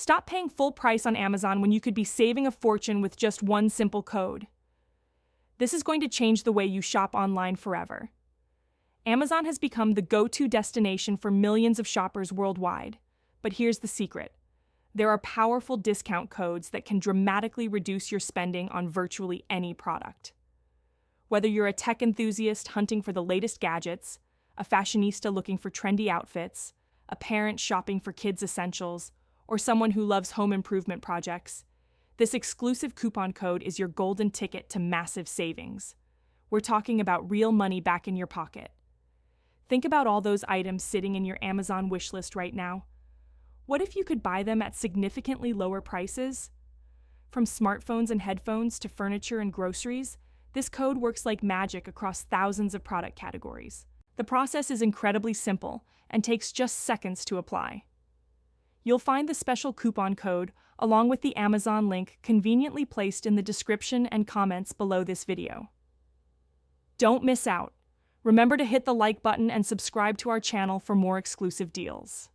Stop paying full price on Amazon when you could be saving a fortune with just one simple code. This is going to change the way you shop online forever. Amazon has become the go-to destination for millions of shoppers worldwide. But here's the secret. There are powerful discount codes that can dramatically reduce your spending on virtually any product. Whether you're a tech enthusiast hunting for the latest gadgets, a fashionista looking for trendy outfits, a parent shopping for kids' essentials, or someone who loves home improvement projects, this exclusive coupon code is your golden ticket to massive savings. We're talking about real money back in your pocket. Think about all those items sitting in your Amazon wishlist right now. What if you could buy them at significantly lower prices? From smartphones and headphones to furniture and groceries, this code works like magic across thousands of product categories. The process is incredibly simple and takes just seconds to apply. You'll find the special coupon code along with the Amazon link conveniently placed in the description and comments below this video. Don't miss out. Remember to hit the like button and subscribe to our channel for more exclusive deals.